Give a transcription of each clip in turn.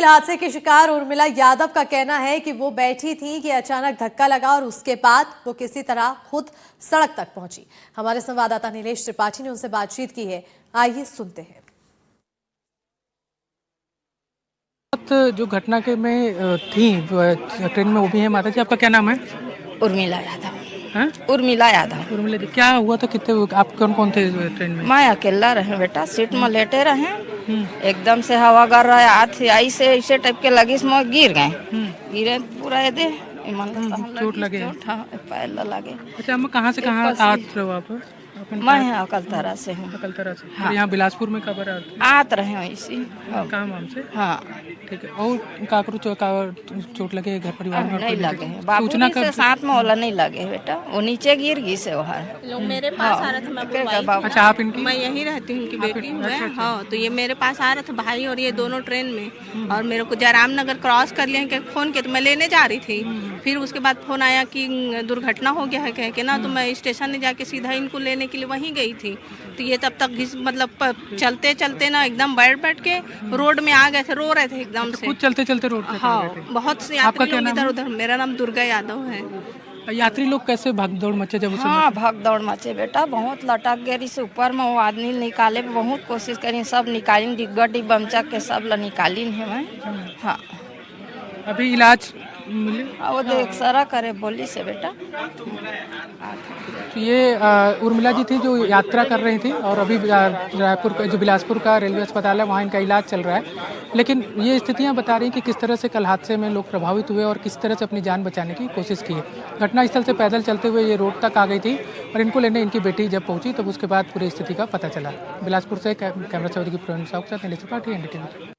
Rail हादसे की शिकार उर्मिला यादव का कहना है कि वो बैठी थी कि अचानक धक्का लगा और उसके बाद वो किसी तरह खुद सड़क तक पहुंची। हमारे संवाददाता नीलेश त्रिपाठी ने उनसे बातचीत की है, आइए सुनते हैं। जो घटना के में थी ट्रेन में, वो भी है। माता जी, आपका क्या नाम है? उर्मिला यादव। हैं? उर्मिला यादव। उर्मिला जी, क्या हुआ था? कितने आप कौन थे ट्रेन में? मैं अकेला रहे बेटा, सीट में लेटे रहे, एकदम से हवा कर रहा है, हाथ आई से ऐसे टाइप के लगी, इसमें गिर गए। गिरे पूरा ये दे चोट लगे? पैर लगे। अच्छा, हम कहाँ से कहाँ आते हो आप? मैं अकलतरा से हूँ। अकलतरा से? हाँ। यहाँ बिलासपुर में कब आते रहे हैं इसी काम वाम से? हाँ ठीक है। और काकरू चोट लगे घर परिवार में? नहीं लगे हैं, बाबूजी से साथ में वाला नहीं लगे बेटा, वो नीचे गिर गई से वहाँ लोग मेरे पास आ रहा था, मैं बुलवाई। अच्छा, आप इनकी? मैं यहीं रहती हूँ, उनकी बेटी हूँ मैं। अच्छा। हाँ, तो ये मेरे पास आ रहा था भाई और ये दोनों ट्रेन में, और मेरे को जयराम नगर क्रॉस कर लिया, फ़ोन किया तो मैं लेने जा रही थी। फिर उसके बाद फ़ोन आया कि दुर्घटना हो गया है कह के ना, तो मैं स्टेशन में जाके सीधा इनको लेने के लिए वहीं गई थी। तो ये तब तक मतलब चलते चलते ना एकदम बैठ के रोड में आ गए थे, रो रहे थे एकदम से। खुद चलते चलते रोड पे? हाँ, बहुत से यात्री लोग इधर उधर। मेरा नाम दुर्गा यादव है। यात्री लोग कैसे भाग दौड़ मचे जब? हाँ, भाग दौड़ मचे बेटा, बहुत लटक गई से ऊपर में, वो आदमी निकाले बहुत कोशिश करी, सब निकाली, डिग्गा डिब्बा के सब ला निकाली है मैं। हाँ, अभी इलाज मिले? वो देख सारा करे बोली से बेटा। तो ये उर्मिला जी थी जो यात्रा कर रही थी, और अभी रायपुर का जो बिलासपुर का रेलवे अस्पताल है, वहाँ इनका इलाज चल रहा है। लेकिन ये स्थितियाँ बता रही हैं कि किस तरह से कल हादसे में लोग प्रभावित हुए और किस तरह से अपनी जान बचाने की कोशिश की है। घटनास्थल से पैदल चलते हुए ये रोड तक आ गई थी, और इनको लेने इनकी बेटी जब पहुंची तब उसके बाद पूरी स्थिति का पता चला। बिलासपुर से कैमरा चौधरी की प्रवीण साहू के साथ नीलेश त्रिपाठी, एनडीटीवी।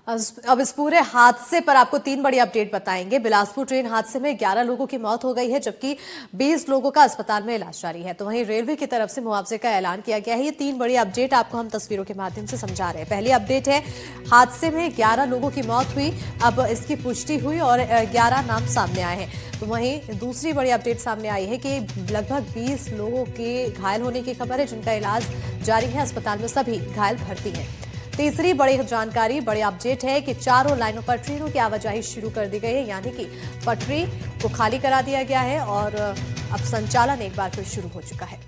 अब इस पूरे हादसे पर आपको 3 बड़ी अपडेट बताएंगे। बिलासपुर ट्रेन हादसे में 11 लोगों की मौत हो गई है, जबकि 20 लोगों का अस्पताल में इलाज जारी है। तो वहीं रेलवे की तरफ से मुआवजे का ऐलान किया गया है। ये 3 बड़ी अपडेट आपको हम तस्वीरों के माध्यम से समझा रहे हैं। पहली अपडेट है, हादसे में 11 लोगों की मौत हुई, अब इसकी पुष्टि हुई और 11 नाम सामने आए हैं। तो वहीं दूसरी बड़ी अपडेट सामने आई है कि लगभग 20 लोगों के घायल होने की खबर है, जिनका इलाज जारी है। अस्पताल में सभी घायल भर्ती हैं। तीसरी बड़ी जानकारी, बड़ी अपडेट है कि चारों लाइनों पर ट्रेनों की आवाजाही शुरू कर दी गई है, यानी कि पटरी को खाली करा दिया गया है और अब संचालन एक बार फिर शुरू हो चुका है।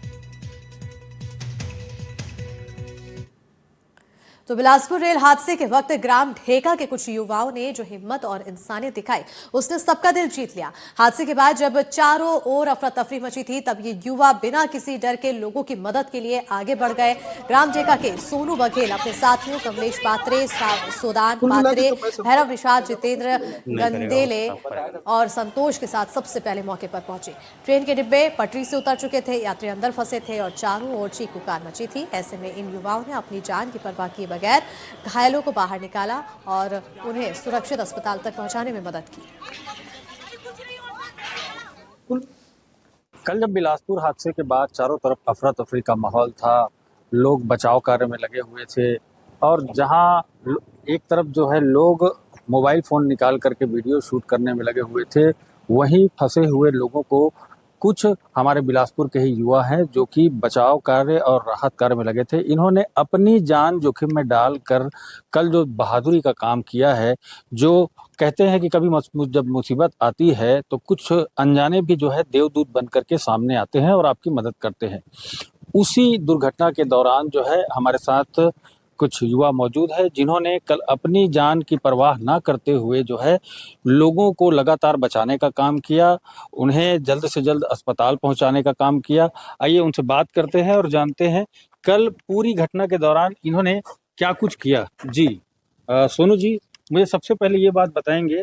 तो बिलासपुर रेल हादसे के वक्त ग्राम ढेका के कुछ युवाओं ने जो हिम्मत और इंसानियत दिखाई, उसने सबका दिल जीत लिया। हादसे के बाद जब चारों ओर अफरा तफरी मची थी, तब ये युवा बिना किसी डर के लोगों की मदद के लिए आगे बढ़ गए। ग्राम ढेका के सोनू बघेल अपने साथियों कमलेश पात्रे, सोदान पात्रे, भैरव निषाद, जितेंद्र गंदेले और संतोष के साथ सबसे पहले मौके पर पहुंचे। ट्रेन के डिब्बे पटरी से उतर चुके थे, यात्री अंदर फंसे थे और चारों ओर चीखपुकार मची थी। ऐसे में इन युवाओं ने अपनी जान की परवाह किए बगैर घायलों को बाहर निकाला और उन्हें सुरक्षित अस्पताल तक पहुंचाने में मदद की। कल जब बिलासपुर हादसे के बाद चारों तरफ अफरा तफरी का माहौल था, लोग बचाव कार्य में लगे हुए थे, और जहां एक तरफ जो है लोग मोबाइल फ़ोन निकाल करके वीडियो शूट करने में लगे हुए थे, वहीं फंसे हुए लोगों को कुछ हमारे बिलासपुर के ही युवा हैं जो कि बचाव कार्य और राहत कार्य में लगे थे। इन्होंने अपनी जान जोखिम में डालकर कल जो बहादुरी का काम किया है, जो कहते हैं कि कभी जब मुसीबत आती है तो कुछ अनजाने भी जो है देवदूत बन करके सामने आते हैं और आपकी मदद करते हैं। उसी दुर्घटना के दौरान जो है हमारे साथ कुछ युवा मौजूद है, जिन्होंने कल अपनी जान की परवाह ना करते हुए जो है लोगों को लगातार बचाने का काम किया, उन्हें जल्द से जल्द अस्पताल पहुंचाने का काम किया। आइए उनसे बात करते हैं और जानते हैं कल पूरी घटना के दौरान इन्होंने क्या कुछ किया। जी सोनू जी, मुझे सबसे पहले ये बात बताएंगे,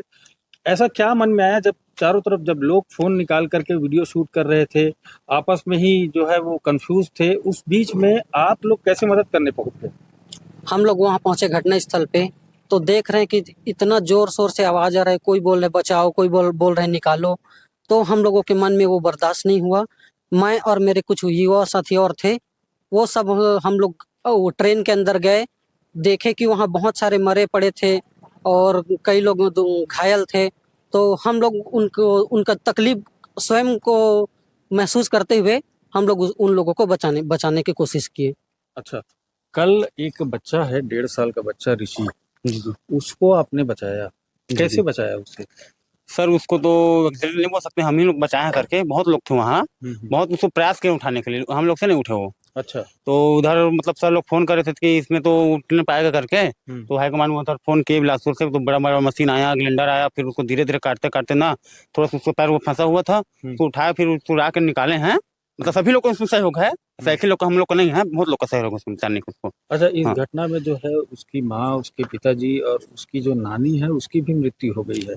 ऐसा क्या मन में आया जब चारों तरफ जब लोग फोन निकाल करके वीडियो शूट कर रहे थे, आपस में ही जो है वो कंफ्यूज थे, उस बीच में आप लोग कैसे मदद करने पहुंचे? हम लोग वहाँ पहुंचे घटना स्थल पे, तो देख रहे हैं कि इतना जोर शोर से आवाज आ रहा है, कोई बोल रहे बचाओ, कोई बोल रहे निकालो। तो हम लोगों के मन में वो बर्दाश्त नहीं हुआ। मैं और मेरे कुछ युवा साथी और थे, वो सब हम लोग वो ट्रेन के अंदर गए, देखे कि वहाँ बहुत सारे मरे पड़े थे और कई लोग घायल थे। तो हम लोग उनका तकलीफ स्वयं को महसूस करते हुए हम लोग उन लोगों को बचाने की कोशिश किए। अच्छा, कल एक बच्चा है, 1.5 साल का बच्चा ऋषि, जी। उसको आपने बचाया, कैसे बचाया उसे? सर उसको तो एक्सीडेंट नहीं बोल सकते, हम ही लोग बचाए हैं करके, बहुत लोग थे वहाँ, बहुत उसको प्रयास किए उठाने के लिए, हम लोग से नहीं उठे वो। अच्छा। तो उधर मतलब सर लोग फ़ोन कर रहे थे कि इसमें तो उठ नहीं पाएगा करके, तो हाई कमांड में उधर फ़ोन किए बिलासपुर से, तो बड़ा-बड़ा मशीन आया, ग्राइंडर आया, फिर उसको धीरे-धीरे काटते-काटते ना थोड़ा-सा उसको पैर वो फँसा हुआ था, तो उठाया फिर उसको ला के निकाले हैं। मतलब सभी लोग का उसमें सहयोग है, ऐसा एक ही लोग का हम लोग का नहीं है, बहुत लोग का सहयोग है उसमें निकालने को उसको। अच्छा, इस हाँ। घटना में जो है उसकी माँ, उसके पिताजी और उसकी जो नानी है उसकी भी मृत्यु हो गई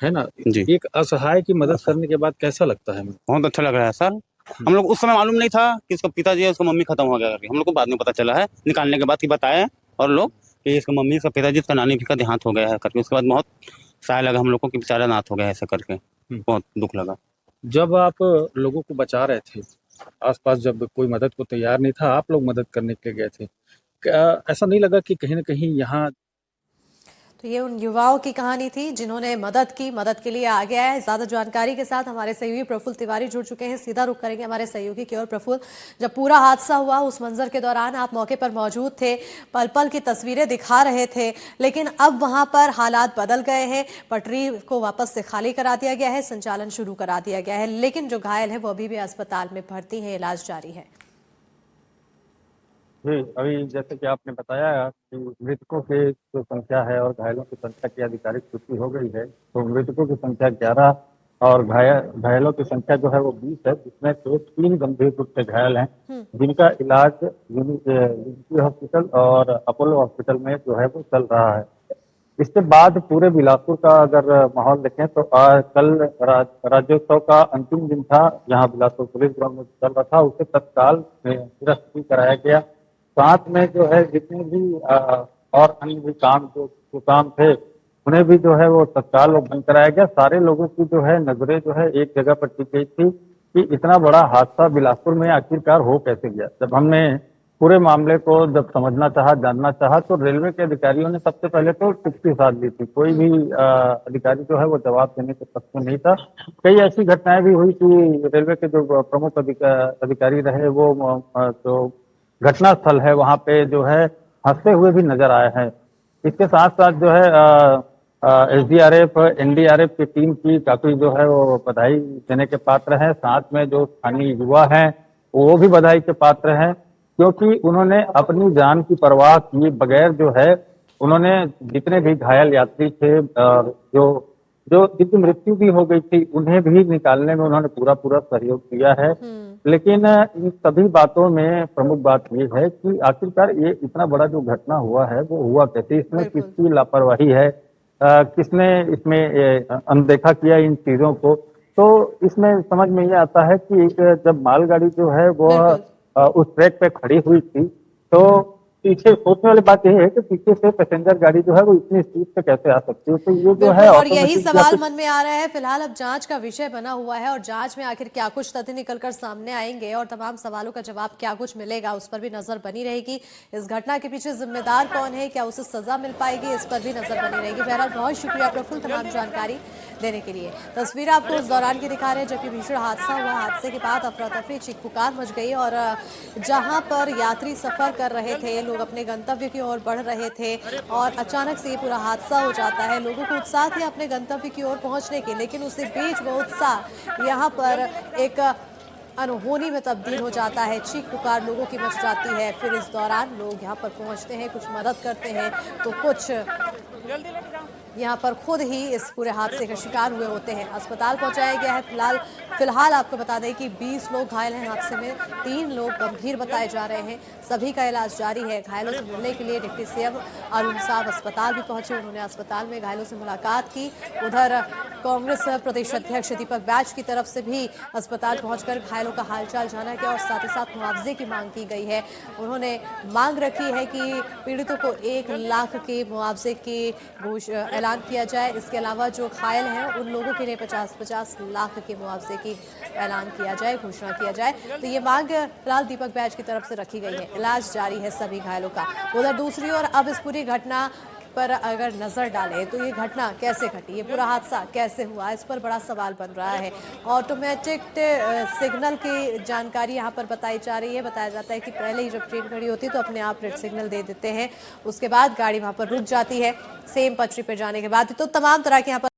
है ना? जी। एक असहाय की मदद करने के बाद कैसा लगता है? बहुत अच्छा लग रहा है सर। हम लोग उस समय मालूम नहीं था कि इसका पिताजी है, उसका मम्मी खत्म हो गया करके। हम लोग को बाद में पता चला है, निकालने के बाद कि बताए और लोग कि इसका मम्मी, इसका पिताजी, इसका नानी भी का देहांत हो गया है करके। उसके बाद बहुत सहाय लगा हम लोग को कि बेचारा नाथ हो गया है ऐसे करके। बहुत दुःख लगा। जब आप लोगों को बचा रहे थे, आस-पास जब कोई मदद को तैयार नहीं था, आप लोग मदद करने के लिए गए थे। क्या ऐसा नहीं लगा कि कहीं न कहीं यहाँ तो ये उन युवाओं की कहानी थी जिन्होंने मदद की, मदद के लिए आगे आए। ज्यादा जानकारी के साथ हमारे सहयोगी प्रफुल्ल तिवारी जुड़ चुके हैं। सीधा रुख करेंगे हमारे सहयोगी की ओर। प्रफुल्ल, जब पूरा हादसा हुआ उस मंजर के दौरान आप मौके पर मौजूद थे, पल पल की तस्वीरें दिखा रहे थे, लेकिन अब वहां पर हालात बदल गए हैं। पटरी को वापस से खाली करा दिया गया है, संचालन शुरू करा दिया गया है, लेकिन जो घायल है वो अभी भी अस्पताल में भर्ती है, इलाज जारी है। जी, अभी जैसे कि आपने बताया कि मृतकों की जो संख्या है और घायलों की संख्या की आधिकारिक पुष्टि हो गई है, तो मृतकों की संख्या 11 और घायलों की संख्या जो है वो 20 है, जिसमें से 3 गंभीर रूप से घायल हैं, जिनका इलाज यूनिटी हॉस्पिटल और अपोलो हॉस्पिटल में जो है वो चल रहा है। इसके बाद पूरे बिलासपुर का अगर माहौल देखें तो कल राज्योत्सव का अंतिम दिन था, जहां बिलासपुर पुलिस ग्राउंड में चल रहा था, उसे तत्काल निरस्त कराया गया। साथ में जो है जितने भी और अन्य भी काम जो काम थे, उन्हें भी जो है वो तत्काल वो बंद कराया गया। सारे लोगों की जो है नजरें जो है एक जगह पर टिकी थी कि इतना बड़ा हादसा बिलासपुर में आखिरकार हो कैसे गया। जब हमने पूरे मामले को जब समझना चाहा, जानना चाहा, तो रेलवे के अधिकारियों ने सबसे पहले तो चुप्पी साध ली थी। कोई भी अधिकारी जो है वो जवाब देने के पक्ष में नहीं था। कई ऐसी घटनाएं भी हुई कि रेलवे के जो प्रमुख अधिकारी रहे वो जो घटनास्थल है वहां पे जो है हंसते हुए भी नजर आए हैं। इसके साथ साथ जो है एसडीआरएफ, एनडीआरएफ की टीम की काफी जो है वो बधाई देने के पात्र हैं। साथ में जो स्थानीय युवा हैं वो भी बधाई के पात्र हैं, क्योंकि उन्होंने अपनी जान की परवाह किए बगैर जो है उन्होंने जितने भी घायल यात्री थे, जो जो जिनकी मृत्यु भी हो गई थी, उन्हें भी निकालने में उन्होंने पूरा पूरा सहयोग किया है। लेकिन इन सभी बातों में प्रमुख बात ये है कि आखिरकार ये इतना बड़ा जो घटना हुआ है वो हुआ कैसे, इसमें किसकी लापरवाही है, किसने इसमें अनदेखा किया इन चीजों को। तो इसमें समझ में ये आता है कि जब मालगाड़ी जो है वो उस ट्रैक पे खड़ी हुई थी, तो पीछे सोचने वाली बात यह है कि पीछे से पैसेंजर गाड़ी जो है वो इतनी स्पीड से कैसे आ सकती है। तो ये जो है और यही सवाल मन में आ रहा है। फिलहाल अब जांच का विषय बना हुआ है और जांच में आखिर क्या कुछ तथ्य निकलकर सामने आएंगे और तमाम सवालों का जवाब क्या कुछ मिलेगा, उस पर भी नजर बनी रहेगी। इस घटना के पीछे जिम्मेदार कौन है, क्या उसे सजा मिल पाएगी, इस पर भी नजर बनी रहेगी। बहरहाल बहुत शुक्रिया प्रफुल्ल तमाम जानकारी देने के लिए। तस्वीर आपको उस दौरान की दिखा रहे हैं जबकि भीषण हादसा हुआ। हादसे के बाद अफरा तफरी, चीख पुकार मच गई और जहां पर यात्री सफर कर रहे थे, लोग अपने गंतव्य की ओर बढ़ रहे थे और अचानक से ये पूरा हादसा हो जाता है। लोगों को उत्साह था अपने गंतव्य की ओर पहुंचने के, लेकिन उसी बीच वो उत्साह यहाँ पर एक अनहोनी में तब्दील हो जाता है। चीख पुकार लोगों की मच जाती है। फिर इस दौरान लोग यहाँ पर पहुंचते हैं, कुछ मदद करते हैं तो कुछ यहाँ पर खुद ही इस पूरे हादसे का शिकार हुए होते हैं। अस्पताल पहुंचाया गया है। फिलहाल आपको बता दें कि 20 लोग घायल हैं हादसे में, 3 लोग गंभीर बताए जा रहे हैं। सभी का इलाज जारी है। घायलों से मिलने के लिए डिप्टी सीएम अरुण साहब अस्पताल भी पहुंचे। उन्होंने अस्पताल में घायलों से मुलाकात की। उधर कांग्रेस प्रदेश अध्यक्ष दीपक बैज की तरफ से भी अस्पताल पहुंचकर घायलों का हालचाल जाना गया और साथ ही साथ मुआवजे की मांग की गई है। उन्होंने मांग रखी है कि पीड़ितों को 1 लाख के मुआवजे की ऐलान किया जाए। इसके अलावा जो घायल हैं उन लोगों के लिए 50-50 लाख के मुआवजे की ऐलान किया जाए, घोषणा किया जाए। तो ये मांग फिलहाल दीपक बैज की तरफ से रखी गई है। इलाज जारी है सभी घायलों का। उधर दूसरी ओर अब इस पूरी घटना पर अगर नजर डालें तो ये घटना कैसे घटी, ये पूरा हादसा कैसे हुआ, इस पर बड़ा सवाल बन रहा है। ऑटोमेटिक सिग्नल की जानकारी यहाँ पर बताई जा रही है। बताया जाता है कि पहले ही जब ट्रेन खड़ी होती है तो अपने आप रेड सिग्नल दे देते हैं, उसके बाद गाड़ी वहां पर रुक जाती है सेम पटरी पर जाने के बाद। तो तमाम तरह के यहाँ पर